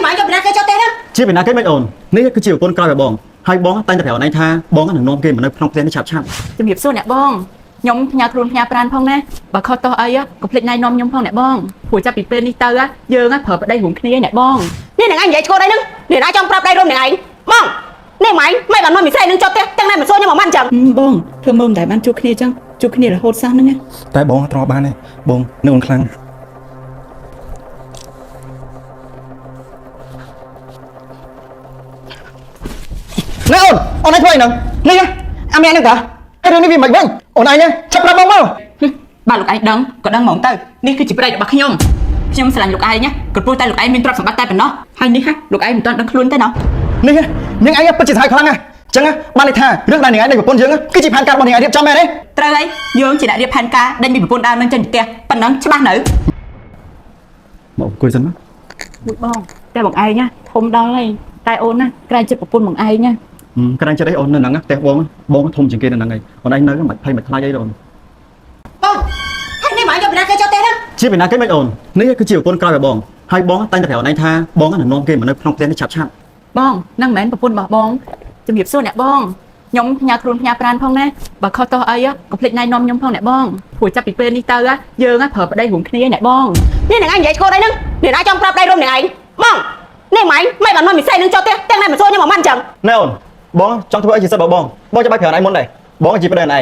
หมายจะเป็นอะไรเจ้าเต้นะชี้เป็นนักเก็ตไม่โอนนี่คือจิ๋วคนกลายแบบบองให้บ้องตั้งแต่แถวในท่าบ้องกันถึงนมเกมเหมือนในพนมเต้นที่ฉับช่ำจะมีส่วนเนี่ยบ้องยมยาครุนยาปราณพองนะบ่ข้อต่อไอ้อะก็พลิกนายนมยมพองเนี่ยบ้องหัวจะปิดเป็นนี่เตอร์อะเยอะอะเผลอไปได้หุ่นขี้เนี่ยบ้องนี่หนังอันใหญ่โชว์ได้นึงเดี๋ยวไอ้จอมปรับได้ร่วมหนังไอ้บ้องนี่หมายไม่บันมันมีใส่นึงเจ้าเต้จังไหนมันโซ่ยังมันจังบ้องเธอมึงแต่บ้านจุกขี้จังจุกขี้ละโหดซ้ำนั่นไงแต่บ้องตรอบ้านเลยบ้องนึกครั้งนายโอนไอ้ถ้วยหนึ่งนี่ไงอเมริกันไอ้เรื่องนี้วิมบ้างโอนไอ้เนี่ยชับระบ้องมั้งบ้านลูกไอ้ดังก็ดังหมองเตอนี่คือจิบไรบักขยมขยมสลันลูกไอ้เนี่ยกดปูแต่ลูกไอ้มีตรอกสมบัติแต่เป็นเนาะให้นี่ฮะลูกไอ้มันตอนดังคลุ้นแต่เนาะนี่ไงยังไอ้เป็นจิตใจครั้งไงจังไงบ้านในท่าเรื่องใดหนึ่งไอ้ในแบบปนยังคือจิตพันการบริหารเรียบจำแม่เลยเตยโยงจิตได้เรียบพันกาได้มีแบบปนดาวนั่งจนเตี้ยปันนั้นใช่บ้านหนูบอกคุยสันมั้ยบ้องแต่บอกไอ้เนี่ยทมดาวเลยตายโอนนะกลายจะปนของไอ้เนี่ยกำลังจะได้โอนนั่นนังแต่บ้องทมจริงเกินนั่งไงโอนไอ้เนื้อมันไพ่มันคล้ายได้โดนบ้องให้นี่หมายจะเป็นอะไรเจ้าเต้นะชี้เป็นนักเก็ตไม่โอนนี่คือจิ๋วคนกลายแบบบองให้บ้องตั้งแต่แถวในท่าบ้องกันถึงนมเกมเหมือนในพนมเต้นที่ฉับช่ำบ้องนั่งแมนปนบ้องจะมีส่วนเนี่ยบ้องยมยาครุนยาปราณพองนะบ่ข้อต่อไอ้อะก็พลิกนายนมยมพองเนี่ยบ้องหัวจะปิดเป็นนี่เตอร์อะเยอะอะเผลอไปได้หุ่นขี้เนี่ยบ้องนี่หนังอันใหญ่โชว์ได้นึงเดี๋ยวไอ้จอมปรับได้ร่วมหนังไอ้บ้องนี่หมายไม่บันมันมีใส่นึงเจ้าเต้จังไหนมันโซ่ยังมันจังนายโอนบ้องจ้องทั่วไอ้จีสบ้องจะไปแถวไหนมุนเลยบ้องจีไปเดินไหน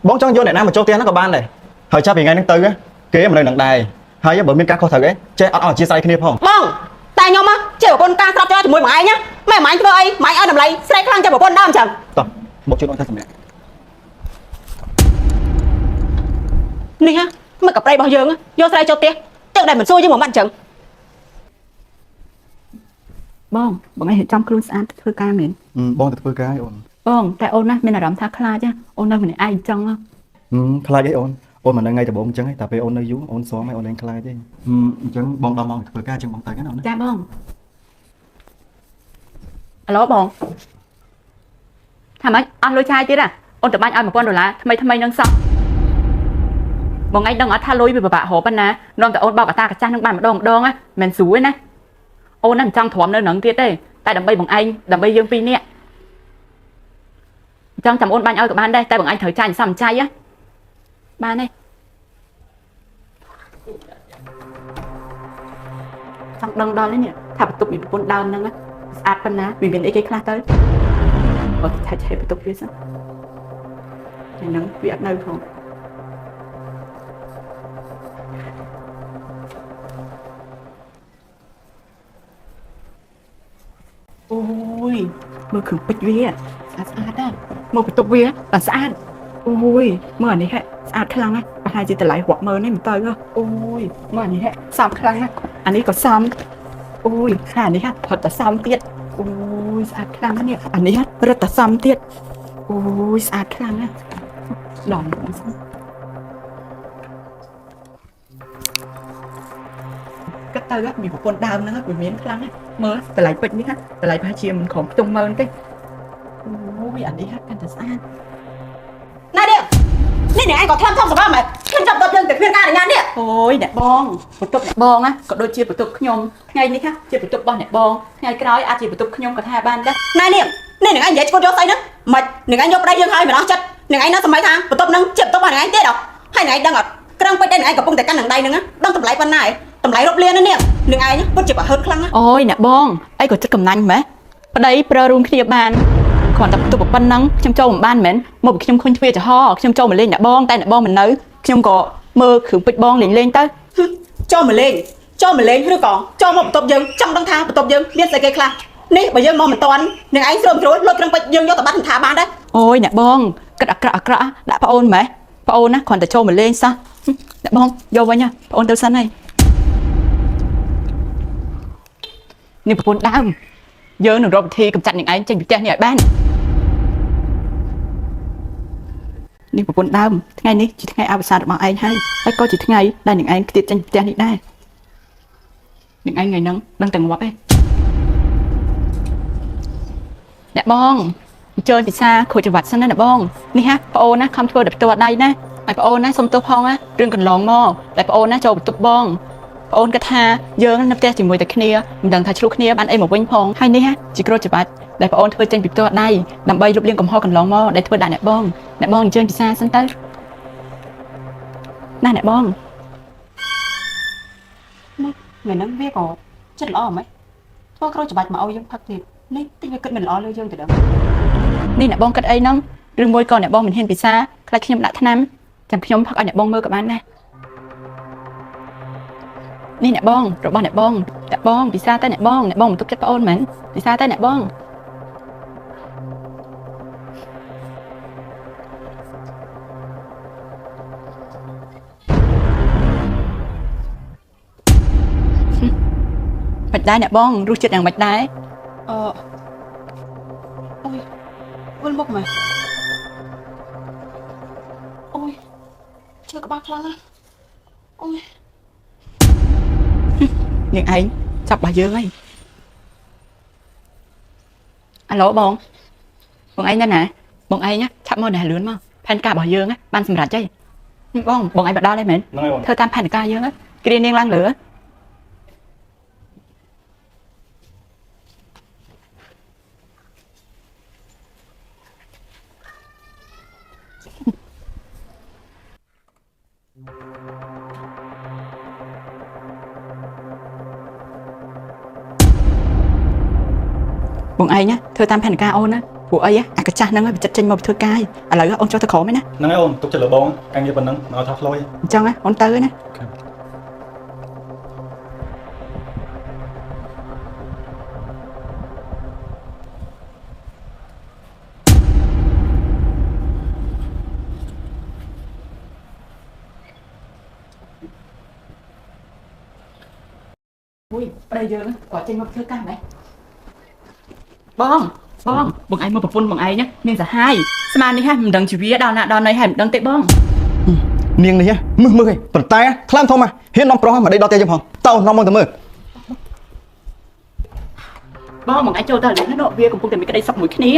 บ้องจ้องโยนไหนน้ำมาโจเตี้ยนักกับบ้านเลยเฮ้ยชอบยังไงนั่งตื้อเก๋มาเลยหนังใดเฮ้ยบอกมีการขอเถอะเจ๊เอาจีใส่ขี้พ่องบ้องแต่ยอมอ่ะเจ้าคนกลางสลับเจ้าถึงมวยหมายเนี่ยไม่หมายตัวไอ้หมายเอาหนังไรใส่ครั้งจะบอกคนด้ามจังต่อบอกชุดน้องท่านสมัยนี่ฮะมันกับไรbao giờ á vô sai cho tiếc chắc đây mình xui chứ mà bạn chẳng บ้องบอกให้เห็นจอมครูสอันเธอการเหม็นบ้องแต่เพื่อกายโอนบ้องแต่โอนนะไม่น่ารำทักคลาจ้ะโอนได้เหมือนไอ้จังอ่ะคลายได้โอนมันได้ไงแต่บ้องจังให้แต่ไปโอนในยุโอนซ้อมไม่โอนแรงคลายได้จังบ้องดอมมองเพื่อกายจังบ้องตายกันเอานะจ้าบ้องอะไรบ้องทำไมอันลอยชายจีน่ะโอนแต่บ้านอันมาป้อนดอลลาร์ทำไมนั่งซับบอกไงดังอ่ะถ้าลอยไปแบบโหปันนะนอนแต่โอนบอกกับตากับจ้าทั้งบ้านมาดองอ่ะแมนสูงนะโอ้นั่นจังถวมเนื้อหนังเตี้ยได้แต่ดับใบบังไอ้ดับใบยังปีเนี่ยจังจำโอนบ้านเอากับบ้านได้แต่บังไอ้เถยใจซ้ำใจáบ้านนี่จังดังดอนเลยเนี่ยถ้าประตูมีคนดาวนั่งนะอาจปันนะมีเป็นไอ้คลาเตอร์โอ้ใช่ประตูเพื่อนซะอย่างนั้นเวียดนามของโอ้ยมือคือปิดเวียสะอาดได้มือปิดตกเวียแต่สะอาดโอ้ยเมื่อนี้แค่สะอาดครั้งนะประหารจีแต่ไหลหัวมือนี่มันเตยก็โอ้ยเมื่อนี้แค่3 ครั้งนะอันนี้ก็3โอ้ยอันนี้ค่ะพอแต่3เตี้ยโอ้ยสะอาดครั้งนะเนี่ยอันนี้ค่ะเราแต่3เตี้ยโอ้ยสะอาดครั้งนะหลอนก็เตยก็มีคนดาวนะครับเป็นเม้นครั้งนะเมื่อแต่ไหลเป็ดนี่ฮะแต่ไหลพาเชียมของจงเมินไปโอ้ยอันนี้ฮะกันจะสะอาดนายเดียวนี่เนี่ยไอ้ก็ทำสภาพไหมขึ้นจับตัวเพียงแต่เพื่อนงานในงานเนี่ยโอ้ยเนี่ยบองประตูเนี่ยบองอะก็โดยเชียร์ประตูขยมไงนี่ค่ะเชียร์ประตูบอลเนี่ยบองไงก็ร้อยอาเชียร์ประตูขยมกับท่าบ้านได้นายเนี่ยนี่หนึ่งไอ้ใหญ่คนโยใส่นึกมัดหนึ่งไอ้ยกได้ยังไงเหมือนน้องจัดหนึ่งไอ้น่าสมัยทางประตูนึงเจ็บตัวบ้านหนึ่งไอ้เตี้ยดอกให้หนึ่งไอ้ดังอ่ะกำลังไปได้หนึ่งไอ้กับปุ่งแต่กันหนึ่งใดหนึ่งอ่ะดังตำไหลปันไหนตำไหลรบเลียนนั่นเนี่ยหนึ่งไอ้เนี่ยก็เจ็บอ่ะเฮิร์ตครั้งอ่ะโอ้ยเนี่ยบองไอ้ก็จะกำนันไหมประเดี๋ยวประรุมขยับบ้านก่อนแต่ตัวปันนังขยมโจมบ้านเหม็นหมดขยมคนเพียจะห่อขยมโจมมาเล่นเนี่ยบองแต่เนี่ยบองมันเนื้อขยมก็มือขืนปิดบองเล่นเต้โจมาเล่นหรือก่อนโจมาประตูยังจังดังทางประตูยังเบี้ยใส่เกยคลานี่ไปยังมองเหมือนตอนหนึ่งไอ้สวมรถรถกำลังไปยังยกตะบัดถาบ้านได้โอ้ยเนี่ยบองกระđãพระโอนไหมพระโอนนะก่อนแต่โจมาเล่นซะเนี่ยบองโยไว้เนี่ยพระโอนเต้าสั้นnàyนี่พระโอนดาวเยอะหนึ่งรอบทีกับจัดอย่างไอ้จังอยู่แจ้งเนี่ยบ้านนี่พระโอนดาวไงนี่จีไงเอาภาษามาไอ้ให้แล้วก็จีไงได้อย่างไอ้ติดจังแจ้งนี่ได้อย่างไอ้ไงนั่งดังแต่งวับไอ้เนี่ยบองเจอพิซซ่าโคจังหวัดสั้นนั่นนะบ้องนี่ฮะปะโอนะคำทัวร์เด็กตัวใดนะไอปะโอนะสมตัวพองอะเรื่องกันลองหม้อแต่ปะโอนะโจตุบบ้อง អូនគាត់ថាយើងនៅផ្ទះជាមួយតែគ្នាមិនដឹងថាឆ្លុះគ្នាបានអីមកវិញផងហើយនេះជាក្រូចច្បាច់ដែលបងអូនធ្វើចេញពីផ្ទាល់ដៃដើម្បីលុបលាងកំហុសកន្លងមកដែលធ្វើដាក់អ្នកបងអញ្ជើញពិសាសិនទៅណាអ្នកបងនេះថ្ងៃហ្នឹងវាក៏ចិត្តល្អហ្មងធ្វើក្រូចច្បាច់មកឲ្យយើងផឹកទៀតនេះតិចវាគិតមិនល្អលើយើងទៅដល់នេះអ្នកបងគិតអីហ្នឹងឬមួយក៏អ្នកបងមិនហ៊ានពិសាខ្លាចខ្ញុំដាក់ថ្នាំចាំខ្ញុំផឹកឲ្យអ្នកបងមើលក៏បានដែរនេះអ្នកបងរបស់អ្នកបងពិសាតែអ្នកបងមិនទុកចិត្តប្អូនមែនពិសាតែអ្នកបងមិនដែរអ្នកបងរសជាតិយ៉ាងម៉េចដែរអូយវិលមកមកអូយជឿក្បាលខ្លាំងណាស់អូយនាងឯងចាប់របស់យើងហើយអាឡូបងឯងនៅណាបងឯងឆាប់មកណែលឿនមកផែនការរបស់យើងបានសម្រេចហើយបងឯងបដល់ហើយមែនធ្វើតាមផែនការយើងគ្រានាងឡើងលើបងឯងធ្វើតាមផែនការអូនណាព្រោះអីអាកាចាស់ហ្នឹងវាចិត្តចេញមកធ្វើការឥឡូវអូនចុះទៅក្រោមឯណាហ្នឹងហើយអូនទុកចិត្តលើបងការងារប៉ុណ្ណឹងមកថាផ្លុយអញ្ចឹងអូនទៅណាអូយប្តីយើងគាត់ចេញមកធ្វើការហ្មងបងឯងមកប្រពន្ធបងឯងនាងសាហាយស្មាននេះមិនដឹងជីវាដល់ណាដល់ណីហើយមិនដឹងទេបងនាងនេះមើលឯងប៉ុន្តែខ្លាំងធំហ៊ាននាំប្រុសមកដេកដល់ផ្ទះយើងផងតើនាំមកទៅមើលបងឯងចូលទៅលេងនោះវាកំពុងតែមានក្តីសុខមួយគ្នា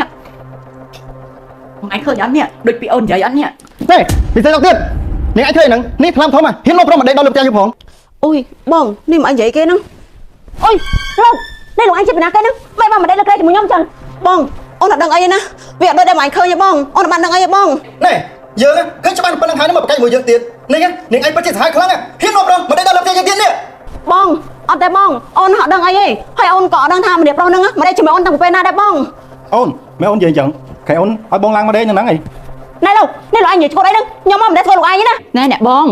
បងឯងឃើញអត់នេះដូចពីអូននិយាយអត់នេះទេពិសេសដល់ទៀតនាងឯងធ្វើហ្នឹងនេះខ្លាំងធំហ៊ាននាំប្រុសមកដេកដល់លើផ្ទះយើងផងអូយបងនេះមិនអីនិយាយគេហ្នឹងអូយលោកនេះលោកអញជាបណ្ណាគេហ្នឹងមិនមកដេកលើក្រែជាមួយខ្ញុំចឹងបងអូនអត់ដឹងអីណាវាអត់ដូចតែមិនឃើញទេបងអូនបានដឹងអីទេបងណែយើងឃើញច្បាស់ប៉ុណ្ណឹងហើយមកប្រកែកមួយយើងទៀតនេះនាងឯងពិតជាសាហាវខ្លាំងហ៊ាននាំប្រុសមកដេកដល់លើផ្ទះយើងទៀតនេះបងអត់ទេបងអូនអត់ដឹងអីទេហើយអូនក៏អត់ដឹងថាម្នាក់ប្រុសហ្នឹងមិនដេកជាមួយអូនតាំងពីពេលណាដែរបងអូនម៉ែអូននិយាយអញ្ចឹងខែអូនឲ្យបងឡើងមកដេកហ្នឹងឯងណែលោកនេះលោកអញនិយាយឈ្មោះអីហ្នឹងខ្ញុំមកមិនដែរធ្វើលោកអញទេណាណែអ្នកបង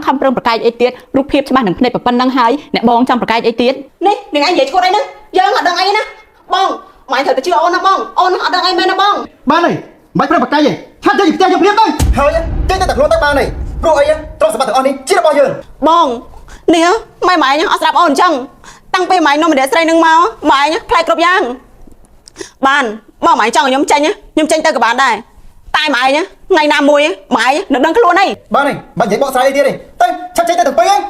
ខំប្រឹងប្រកែកអីទៀតរូបភាពច្បាស់នឹងភ្នែកប៉ុណ្ណឹងហើយអ្នកបងចង់ប្រកែកអីទៀតនេះនាងអញនិយាយឈ្មោះអីហ្នឹងយើងអត់ដឹងអីណាបងម៉ែត្រូវតែជឿអូនណាបងអូនអត់ដឹងអីមែនណាបងបានហើយមិនប្រឹងប្រកែកទេថាចេញពីផ្ទះយើងព្រាមទៅហើយចេញតែខ្លួនទៅបានហើយព្រោះអីទ្រព្យសម្បត្តិទាំងអស់នេះជារបស់យើងបងនេះម៉ែអញអត់ស្ដាប់អូនអញ្ចឹងតាំងពីម៉ែនំម្នាក់ស្រីនឹងមកម៉ែអញផ្លែគ្រប់យ៉ាងបានបើម៉ែចង់ខ្ញុំចេញទៅក៏បានដែរតែម៉ែអញថ្ងៃណាមួយម៉ែនឹងដឹងខ្លួនអីបានហើយបាច់និយាយបកស្រាយអីទៀតទេទៅឆាប់ចេញទៅពេញហើយ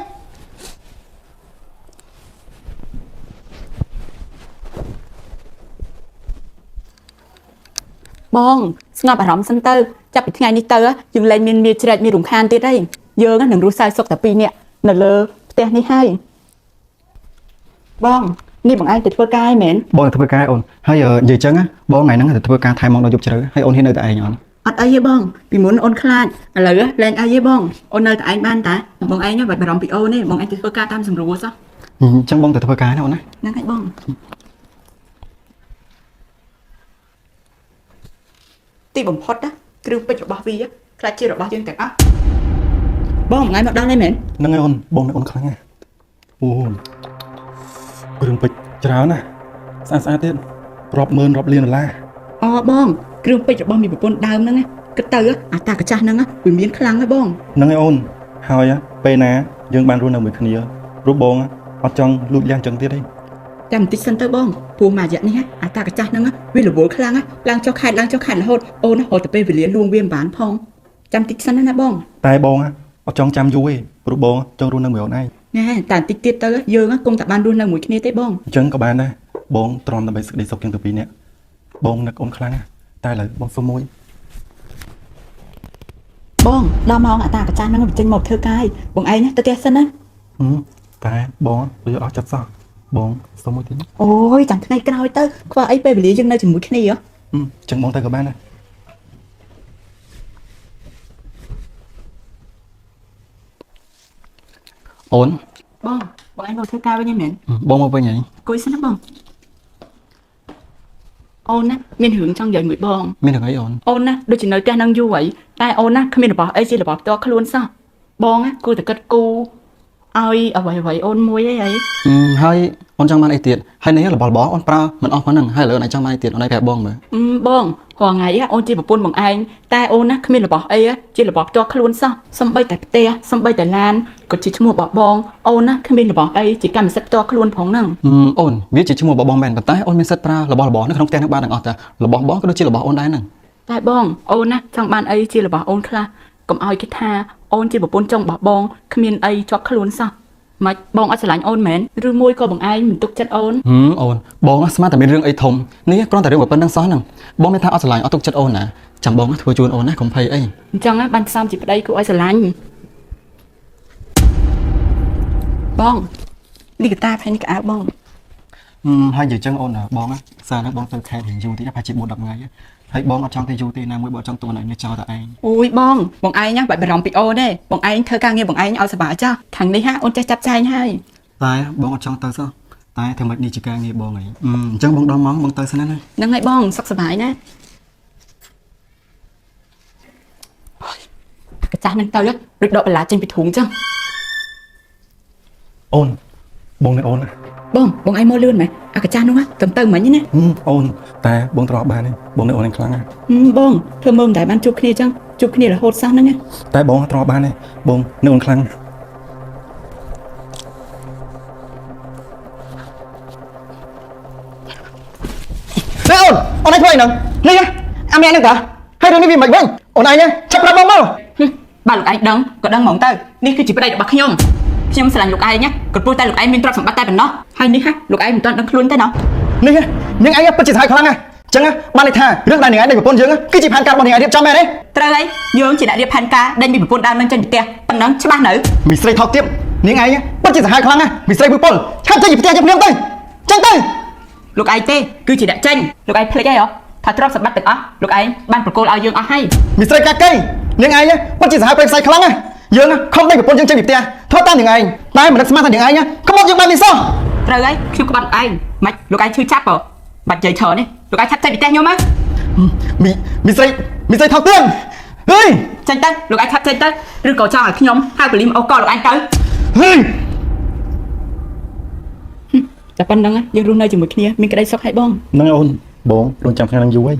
បងស្ងប់អារម្មណ៍សិនទៅចាប់ពីថ្ងៃនេះទៅយើងលែងមានមាជ្រែកមានរំខានទៀតហើយយើងនឹងរស់សើចសុខតែពីរនាក់នៅលើផ្ទះនេះហើយបងនេះបងឯងទៅធ្វើការឯមែនបងទៅធ្វើការអូនហើយនិយាយចឹងបងថ្ងៃហ្នឹងទៅធ្វើការថែមមកដល់យប់ជ្រៅហើយអូនហ៊ាននៅតែឯងអត់អីទេបងពីមុនអូនខ្លាចឥឡូវលែងអីទេបងអូននៅតែឯងបានតាបងឯងមិនបារម្ភពីអូនទេបងឯងទៅធ្វើការតាមសម្រួលសោះអញ្ចឹងបងទៅធ្វើការណាអូនណាហ្នឹងហើយបងទីបំផុតគ្រឿងពេជ្ររបស់វាខ្លាចជារបស់យើងទាំងអស់បងថ្ងៃមកដល់ហើយមែនហ្នឹងហើយអូនបងអូនខ្លាំងណាស់អូគ្រឿងពេជ្រច្រើនណាស់ស្អាតទៀតរាប់ម៉ឺនរាប់លានដុល្លារអូបងគ្រឿងពេជ្ររបស់មីប្រពន្ធដើមហ្នឹងគិតទៅអាតាកាចាស់ហ្នឹងវាមានខ្លាំងហើយបងហ្នឹងហើយអូនហើយពេលណាយើងបានរស់នៅមួយគ្នារូបបងអត់ចង់លួចលាងចឹងទៀតទេតែបន្តិចសិនទៅបងព្រោះមួយរយៈនេះអាតាកាចាស់ហ្នឹងវារវល់ខ្លាំងឡើងចុះខែរហូតអូនហត់ទៅពេលវេលាលួងវាមិនបានផងចាំតិចសិនណាបងតែបងអត់ចង់ចាំយូរទេព្រោះបងចង់រស់នៅមួយអូនឯងណែតែបន្តិចទៀតទៅយើងគុំតែបានរស់នៅមួយគ្នាទេបងអញ្ចឹងក៏បានដែរបងទ្រាំដើម្បីសេចក្តីសុខទាំងពីរនាក់បងនឹកអូនខ្លាំងតែឥឡូវបងសុំមួយបងដល់ម៉ោងអាតាកាចាស់ហ្នឹងវាចេញមកធ្វើការបងឯងទៅផ្ទះសិនណា តែបងដូចអស់ចិត្តសោះបងសុំមួយទៀត អូយចាំថ្ងៃក្រោយទៅខ្វះអីពេលវេលាយើងនៅជាមួយគ្នាហ៎ ចឹងបងទៅក៏បានដែរអូន បងឯងមកធ្វើការវិញហ្នឹងមែន បងមកវិញហើយ គួយសិនណាបងអូនណាមានរឿងចង់និយាយមួយបង មានរឿងអីអូន អូនណាដូចជានៅផ្ទះនឹងយូរហើយតែអូនណាគ្មានរបស់អីជារបស់ផ្ទាល់ខ្លួនសោះបងណាគួរតែគិតគូរឲ្យអ្វីអូនមួយអីហើយ ហើយអូនចង់បានអីទៀតហើយនេះរបស់បងអូនប្រើមិនអស់ប៉ុណ្ណឹងហើយឥឡូវអូនចង់បានអីទៀតអូនឲ្យប្រាប់បងមើល បងរាល់ថ្ងៃអូនជាប្រពន្ធបងឯងតែអូនណាគ្មានរបស់អីជារបស់ផ្ទាល់ខ្លួនសោះសំបីតែផ្ទះសំបីតែឡានក៏ជាឈ្មោះរបស់បងអូនណាគ្មានរបស់អីជាកម្មសិទ្ធិផ្ទាល់ខ្លួនផងហ្នឹង អូនវាជាឈ្មោះរបស់បងមែនប៉ុន្តែអូនមានសិទ្ធិប្រើរបស់នៅក្នុងផ្ទះនឹងបានទាំងអស់តែរបស់បងក៏ដូចជារបស់អូនដែរហ្នឹង តែបងអូនណាចង់បានអីជារបស់អូនខ្លះកុំឲ្យគេថាអូនជាប្រពន្ធចុងរបស់បងគ្មានអីជាប់ខ្លួនសោះម៉េចបងអត់ស្រឡាញ់អូនមែនឬមួយក៏បងឯងមិនទុកចិត្តអូន អូនបងស្មានតែមានរឿងអីធំនេះគ្រាន់តែរឿងប៉ុណ្្នឹងសោះហ្នឹងបងមានថាអត់ស្រឡាញ់អត់ទុកចិត្តអូនណាចាំបងធ្វើជូនអូនណាកុំភ័យអី អញ្ចឹងណាបានផ្សំជាប្តីគួរឲ្យស្រឡាញ់បងលីកតាផែនក្អើបង ហើយនិយាយចឹងអូនបងសារហ្នឹងបងទៅខេត្តរៀងយូរតិចប្រហែលជា4-10ថ្ងៃហើយបងអត់ចង់ទៅយូរទេណាមួយបងអត់ចង់ទៅណែនេះចោលតែឯង អូយបងឯងណាបាច់បារម្ភពីអូនទេបងឯងធ្វើការងារបងឯងឲ្យសុបាយចាស់ខាងនេះហាអូនចេះចាត់ចែងហើយ តែបងអត់ចង់ទៅសោះតែធ្វើម៉េចនេះជាការងារបងហីអញ្ចឹងបងដល់ម៉ោងបងទៅសិនណា ហ្នឹងហើយបងសុខសប្បាយណាកាចាស់នឹងទៅដូចដកបន្លាចេញពីធុងចឹង អូនបងនេះអូន បងឯងមកលឿនមែនអាកាចាស់នោះទៅមិញណា អូនតែបងត្រឡប់បានទេបងនេះអូនខ្លាំងណាស់ បងធ្វើមើលមិនដែលបានជួបគ្នាចឹងជួបគ្នារហូតសោះហ្នឹងណា តែបងត្រឡប់បានទេបងនេះអូនខ្លាំង ណែអូនឯងធ្វើអីហ្នឹងនេះអាមែនហ្នឹងតាហើយរឿងនេះវាមិនវិញអូនឯងឆាប់ប្រាប់បងមក បើលោកឯងដឹងក៏ដឹងហ្មងទៅនេះគឺជាប្តីរបស់ខ្ញុំស្រឡាញ់លោកឯងណាក៏ព្រោះតែលោកឯងមានទ្រព្យសម្បត្តិតែប៉ុណ្ណោះហើយនេះលោកឯងមិនទាន់ដឹងខ្លួនទេណោះ នេះនាងឯងពិតជាសាហាវខ្លាំងណាស់អញ្ចឹងបានន័យថារឿងដែលនាងឯងនៃប្រពន្ធយើងគឺជាផែនការរបស់នាងឯងរៀបចំមែនទេ ត្រូវហើយយើងជាអ្នករៀបផែនការដេញពីប្រពន្ធដើមនឹងចេញពីផ្ទះប៉ុណ្ណឹងច្បាស់នៅ មីស្រីថោកទៀតនាងឯងពិតជាសាហាវខ្លាំងណាស់មីស្រីពុយពលឆាប់ចេញពីផ្ទះយើងភ្លាមទៅចេញទៅ លោកឯងទេគឺជាអ្នកចេញលោកឯងភ្លេចហើយថាទ្រព្យសម្បត្តិទាំងអស់លោកឯងបានប្រគល់ឲ្យយើងអស់ហើយ មីស្រីកាកៃនាងឯងពិតជាសាហាវព្រៃផ្សៃខ្លាំងណាស់យើងខំដេញប្រពន្ធយើងចេញពីផ្ទះធ្វើតាមនាងឯងតែមិននឹកស្មានថានាងឯងក្បត់យើងបាននេះសោះ ត្រូវហើយខ្ញុំក្បត់ឯងមិនលោកឯងឈឺចាប់បាច់និយាយច្រើននេះលោកឯងឆាប់ចេញពីផ្ទះខ្ញុំមក មីស្រីថោកទៀតហេ ចេញទៅលោកឯងឆាប់ចេញទៅឬក៏ចង់ឲ្យខ្ញុំហៅប៉ូលីសមកអូកលោកឯងទៅ ហេ តែប៉ុណ្្នឹងយើងរស់នៅជាមួយគ្នាមានក្តីសុខហើយបង ហ្នឹងអូនបងរងចាំថ្ងៃនឹងយូរហើយ